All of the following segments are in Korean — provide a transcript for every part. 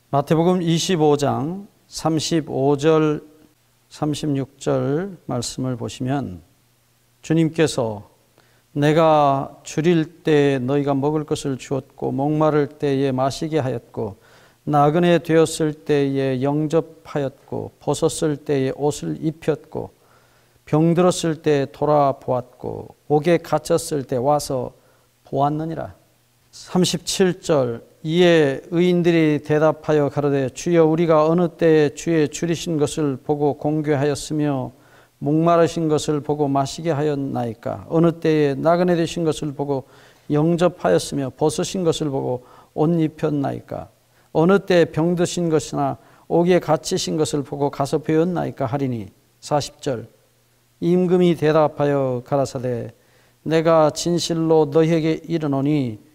마태복음 25장 35절 36절 말씀을 보시면 주님께서 내가 줄일 때 너희가 먹을 것을 주었고 목마를 때에 마시게 하였고 나그네 되었을 때에 영접하였고 벗었을 때에 옷을 입혔고 병들었을 때 돌아보았고 옥에 갇혔을 때 와서 보았느니라. 37절 이에 의인들이 대답하여 가로되 주여 우리가 어느 때에 주의 줄이신 것을 보고 공개하였으며 목마르신 것을 보고 마시게 하였나이까. 어느 때에 나그네 되신 것을 보고 영접하였으며 벗으신 것을 보고 옷 입혔나이까. 어느 때에 병드신 것이나 옥에 갇히신 것을 보고 가서 배웠나이까 하리니. 40절 임금이 대답하여 가라사대 내가 진실로 너희에게 이르노니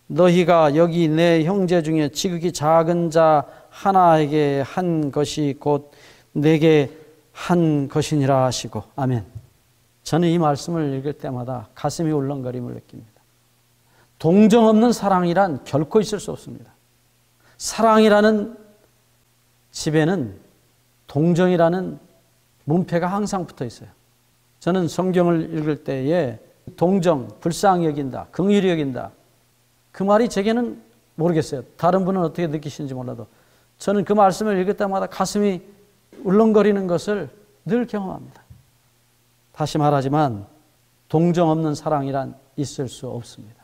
너희가 여기 내 형제 중에 지극히 작은 자 하나에게 한 것이 곧 내게 한 것이니라 하시고. 아멘. 저는 이 말씀을 읽을 때마다 가슴이 울렁거림을 느낍니다. 동정 없는 사랑이란 결코 있을 수 없습니다. 사랑이라는 집에는 동정이라는 문패가 항상 붙어 있어요. 저는 성경을 읽을 때에 동정, 불쌍히 여긴다, 긍휼히 여긴다, 그 말이 제게는 모르겠어요. 다른 분은 어떻게 느끼시는지 몰라도 저는 그 말씀을 읽을 때마다 가슴이 울렁거리는 것을 늘 경험합니다. 다시 말하지만 동정 없는 사랑이란 있을 수 없습니다.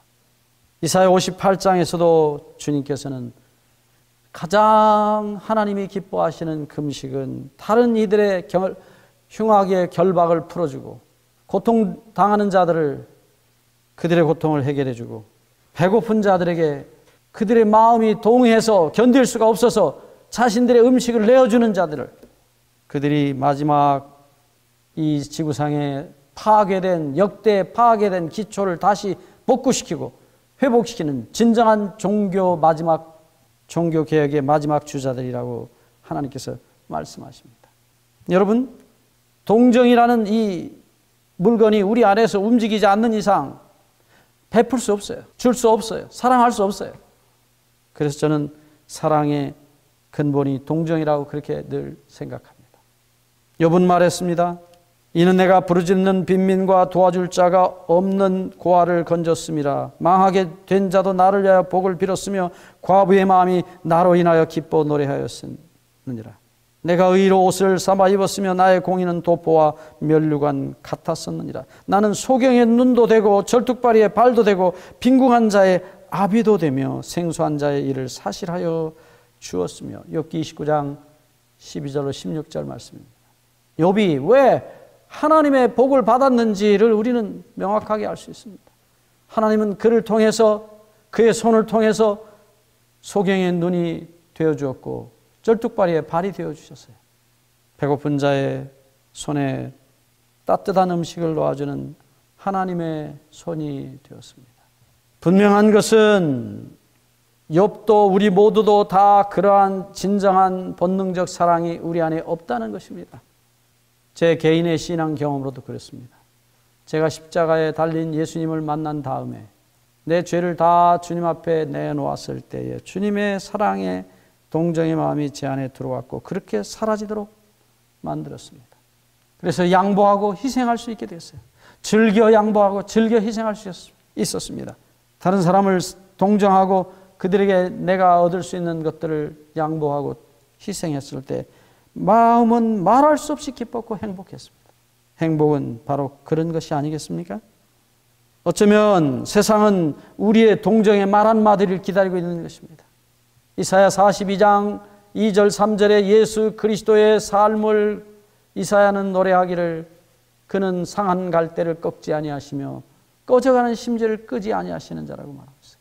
이사야 58장에서도 주님께서는 가장 하나님이 기뻐하시는 금식은 다른 이들의 흉악의 결박을 풀어주고 고통당하는 자들을 그들의 고통을 해결해주고 배고픈 자들에게 그들의 마음이 동해서 견딜 수가 없어서 자신들의 음식을 내어주는 자들을, 그들이 마지막 이 지구상에 파괴된 역대 파괴된 기초를 다시 복구시키고 회복시키는 진정한 종교개혁의 마지막 주자들이라고 하나님께서 말씀하십니다. 여러분, 동정이라는 이 물건이 우리 안에서 움직이지 않는 이상 베풀 수 없어요. 줄 수 없어요. 사랑할 수 없어요. 그래서 저는 사랑의 근본이 동정이라고 그렇게 늘 생각합니다. 욥은 말했습니다. 이는 내가 부르짖는 빈민과 도와줄 자가 없는 고아를 건졌음이라. 망하게 된 자도 나를 위하여 복을 빌었으며 과부의 마음이 나로 인하여 기뻐 노래하였느니라. 내가 의로 옷을 삼아 입었으며 나의 공의는 도포와 면류관 같았었느니라. 나는 소경의 눈도 되고 절뚝발이의 발도 되고 빈궁한 자의 아비도 되며 생소한 자의 일을 사실하여 주었으며. 욥기 29장 12절로 16절 말씀입니다. 욥이 왜 하나님의 복을 받았는지를 우리는 명확하게 알 수 있습니다. 하나님은 그를 통해서, 그의 손을 통해서 소경의 눈이 되어주었고 절뚝발이의 발이 되어주셨어요. 배고픈 자의 손에 따뜻한 음식을 놓아주는 하나님의 손이 되었습니다. 분명한 것은 욥도 우리 모두도 다 그러한 진정한 본능적 사랑이 우리 안에 없다는 것입니다. 제 개인의 신앙 경험으로도 그렇습니다. 제가 십자가에 달린 예수님을 만난 다음에 내 죄를 다 주님 앞에 내놓았을 때에 주님의 사랑에 동정의 마음이 제 안에 들어왔고 그렇게 사라지도록 만들었습니다. 그래서 양보하고 희생할 수 있게 됐어요. 즐겨 양보하고 즐겨 희생할 수 있었습니다. 다른 사람을 동정하고 그들에게 내가 얻을 수 있는 것들을 양보하고 희생했을 때 마음은 말할 수 없이 기뻤고 행복했습니다. 행복은 바로 그런 것이 아니겠습니까? 어쩌면 세상은 우리의 동정의 말 한마디를 기다리고 있는 것입니다. 이사야 42장 2절 3절에 예수 그리스도의 삶을 이사야는 노래하기를 그는 상한 갈대를 꺾지 아니하시며 꺼져가는 심지를 끄지 아니하시는 자라고 말하고 있어요.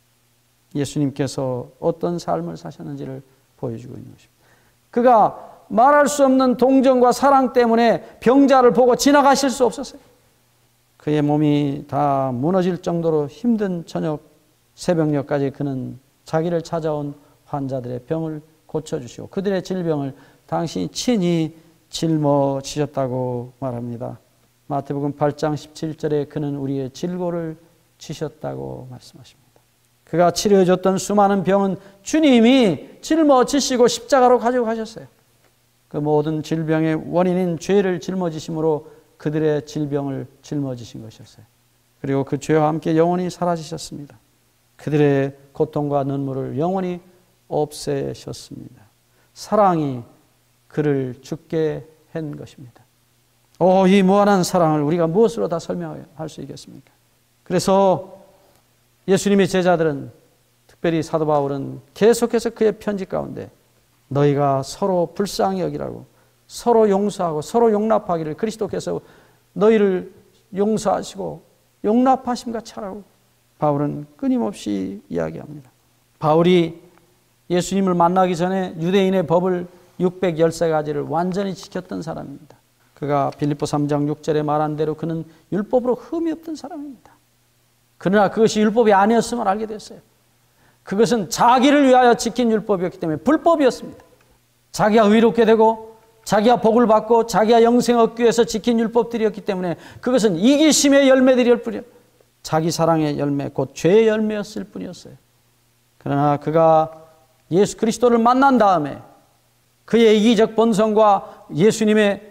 예수님께서 어떤 삶을 사셨는지를 보여주고 있는 것입니다. 그가 말할 수 없는 동정과 사랑 때문에 병자를 보고 지나가실 수 없었어요. 그의 몸이 다 무너질 정도로 힘든 저녁 새벽녘까지 그는 자기를 찾아온 환자들의 병을 고쳐주시고 그들의 질병을 당신이 친히 짊어지셨다고 말합니다. 마태복음 8장 17절에 그는 우리의 질고를 지셨다고 말씀하십니다. 그가 치료해줬던 수많은 병은 주님이 짊어지시고 십자가로 가지고 가셨어요. 그 모든 질병의 원인인 죄를 짊어지심으로 그들의 질병을 짊어지신 것이었어요. 그리고 그 죄와 함께 영원히 사라지셨습니다. 그들의 고통과 눈물을 영원히 없애셨습니다. 사랑이 그를 죽게 한 것입니다. 이 무한한 사랑을 우리가 무엇으로 다 설명할 수 있겠습니까? 그래서 예수님의 제자들은, 특별히 사도 바울은 계속해서 그의 편지 가운데 너희가 서로 불쌍히 여기라고, 서로 용서하고 서로 용납하기를 그리스도께서 너희를 용서하시고 용납하심 같이 하라고 바울은 끊임없이 이야기합니다. 바울이 예수님을 만나기 전에 유대인의 법을 613가지를 완전히 지켰던 사람입니다. 그가 빌립보 3장 6절에 말한 대로 그는 율법으로 흠이 없던 사람입니다. 그러나 그것이 율법이 아니었음을 알게 됐어요. 그것은 자기를 위하여 지킨 율법이었기 때문에 불법이었습니다. 자기가 의롭게 되고 자기가 복을 받고 자기가 영생 얻기 위해서 지킨 율법들이었기 때문에 그것은 이기심의 열매들이었을 뿐이요, 자기 사랑의 열매, 곧 죄의 열매였을 뿐이었어요. 그러나 그가 예수 그리스도를 만난 다음에 그의 이기적 본성과 예수님의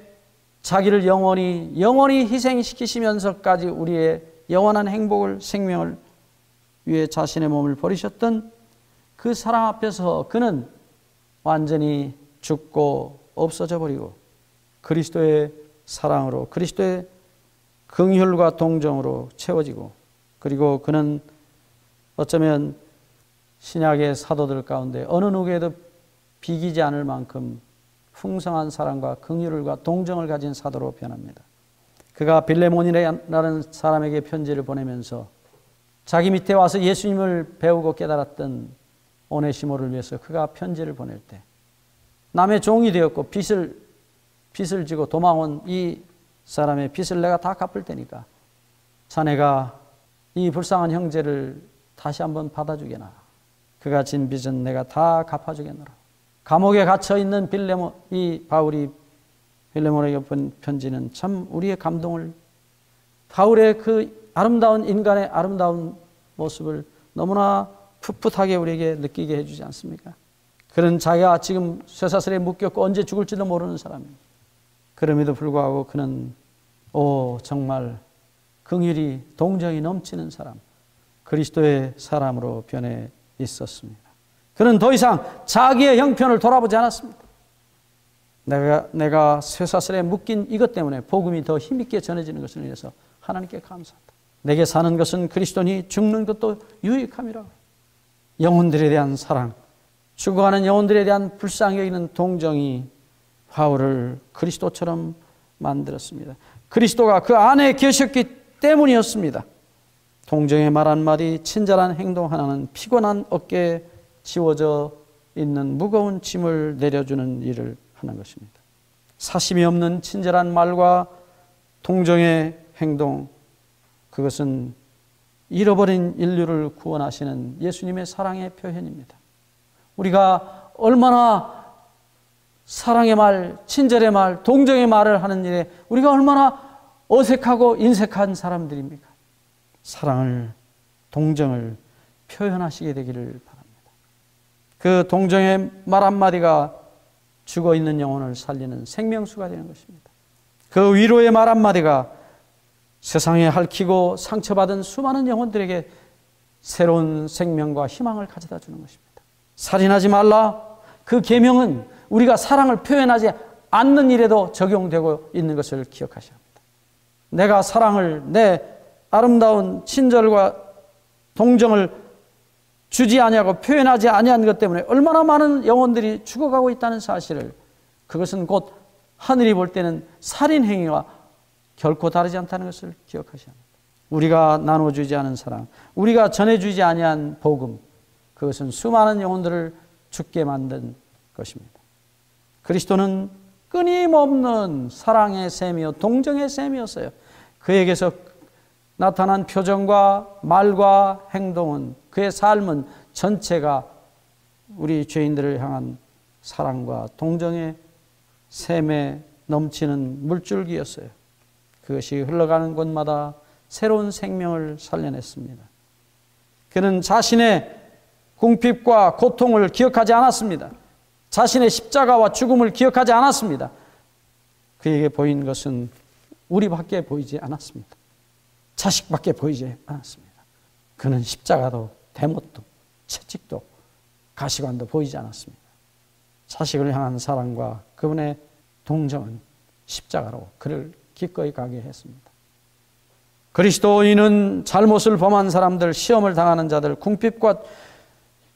자기를 영원히 희생시키시면서까지 우리의 영원한 행복을, 생명을 위해 자신의 몸을 버리셨던 그 사랑 앞에서 그는 완전히 죽고 없어져 버리고 그리스도의 사랑으로, 그리스도의 긍휼과 동정으로 채워지고, 그리고 그는 어쩌면 신약의 사도들 가운데 어느 누구에도 비기지 않을 만큼 풍성한 사랑과 긍휼과 동정을 가진 사도로 변합니다. 그가 빌레몬이라는 사람에게 편지를 보내면서 자기 밑에 와서 예수님을 배우고 깨달았던 오네시모를 위해서 그가 편지를 보낼 때 남의 종이 되었고 빚을 지고 도망온 이 사람의 빚을 내가 다 갚을 테니까 자네가 이 불쌍한 형제를 다시 한번 받아주게나. 그가 진 빚은 내가 다 갚아주겠노라. 감옥에 갇혀있는 이 바울이 빌레몬에게 본 편지는 참 우리의 감동을, 바울의 그 아름다운 인간의 아름다운 모습을 너무나 풋풋하게 우리에게 느끼게 해주지 않습니까? 그는 자기가 지금 쇠사슬에 묶였고 언제 죽을지도 모르는 사람입니다. 그럼에도 불구하고 그는 정말 긍휼이, 동정이 넘치는 사람, 그리스도의 사람으로 변해 있었습니다. 그는 더 이상 자기의 형편을 돌아보지 않았습니다. 내가 쇠사슬에 묶인 이것 때문에 복음이 더 힘있게 전해지는 것을 위해서 하나님께 감사한다. 내게 사는 것은 그리스도니 죽는 것도 유익함이라. 영혼들에 대한 사랑, 죽어가는 영혼들에 대한 불쌍히 여기는 동정이 바울을 그리스도처럼 만들었습니다. 그리스도가 그 안에 계셨기 때문이었습니다. 동정의 말 한마디, 친절한 행동 하나는 피곤한 어깨에 지워져 있는 무거운 짐을 내려주는 일을 하는 것입니다. 사심이 없는 친절한 말과 동정의 행동, 그것은 잃어버린 인류를 구원하시는 예수님의 사랑의 표현입니다. 우리가 얼마나 사랑의 말, 친절의 말, 동정의 말을 하는 일에 우리가 얼마나 어색하고 인색한 사람들입니까? 사랑을, 동정을 표현하시게 되기를 바랍니다. 그 동정의 말 한마디가 죽어있는 영혼을 살리는 생명수가 되는 것입니다. 그 위로의 말 한마디가 세상에 핥히고 상처받은 수많은 영혼들에게 새로운 생명과 희망을 가져다 주는 것입니다. 살인하지 말라, 그 계명은 우리가 사랑을 표현하지 않는 일에도 적용되고 있는 것을 기억하셔야 합니다. 내가 사랑을, 내 아름다운 친절과 동정을 주지 아니하고 표현하지 아니한 것 때문에 얼마나 많은 영혼들이 죽어가고 있다는 사실을, 그것은 곧 하늘이 볼 때는 살인 행위와 결코 다르지 않다는 것을 기억하셔야 합니다. 우리가 나눠주지 않은 사랑, 우리가 전해주지 아니한 복음, 그것은 수많은 영혼들을 죽게 만든 것입니다. 그리스도는 끊임없는 사랑의 셈이요 동정의 셈이었어요. 그에게서 나타난 표정과 말과 행동은, 그의 삶은 전체가 우리 죄인들을 향한 사랑과 동정의 셈에 넘치는 물줄기였어요. 그것이 흘러가는 곳마다 새로운 생명을 살려냈습니다. 그는 자신의 궁핍과 고통을 기억하지 않았습니다. 자신의 십자가와 죽음을 기억하지 않았습니다. 그에게 보인 것은 우리밖에 보이지 않았습니다. 자식밖에 보이지 않았습니다. 그는 십자가도 대못도 채찍도 가시관도 보이지 않았습니다. 자식을 향한 사랑과 그분의 동정은 십자가로 그를 기꺼이 가게 했습니다. 그리스도인은 잘못을 범한 사람들, 시험을 당하는 자들, 궁핍과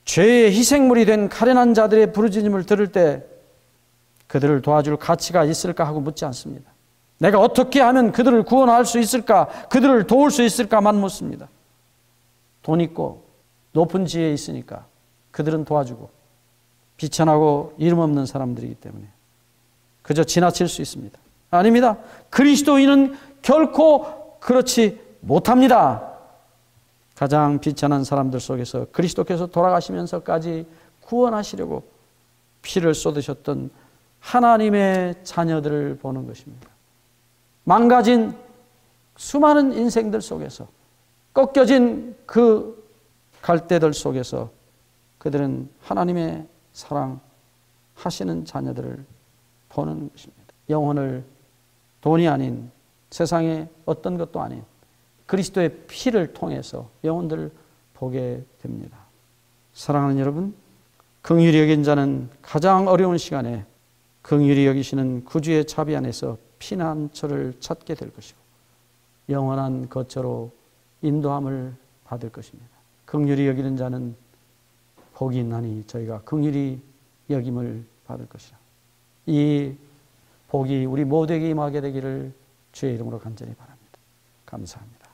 죄의 희생물이 된 가련한 자들의 부르짖음을 들을 때 그들을 도와줄 가치가 있을까 하고 묻지 않습니다. 내가 어떻게 하면 그들을 구원할 수 있을까, 그들을 도울 수 있을까만 묻습니다. 돈 있고 높은 지위에 있으니까 그들은 도와주고, 비천하고 이름 없는 사람들이기 때문에 그저 지나칠 수 있습니다. 아닙니다. 그리스도인은 결코 그렇지 못합니다. 가장 비천한 사람들 속에서 그리스도께서 돌아가시면서까지 구원하시려고 피를 쏟으셨던 하나님의 자녀들을 보는 것입니다. 망가진 수많은 인생들 속에서, 꺾여진 그 갈대들 속에서 그들은 하나님의 사랑하시는 자녀들을 보는 것입니다. 영혼을 돈이 아닌, 세상의 어떤 것도 아닌 그리스도의 피를 통해서 영혼들을 보게 됩니다. 사랑하는 여러분, 긍휼히 여긴 자는 가장 어려운 시간에 긍휼히 여기시는 구주의 자비 안에서 피난처를 찾게 될 것이고 영원한 거처로 인도함을 받을 것입니다. 긍휼히 여기는 자는 복이 있나니 저희가 긍휼히 여김을 받을 것이라. 이 복이 우리 모두에게 임하게 되기를 주의 이름으로 간절히 바랍니다. 감사합니다.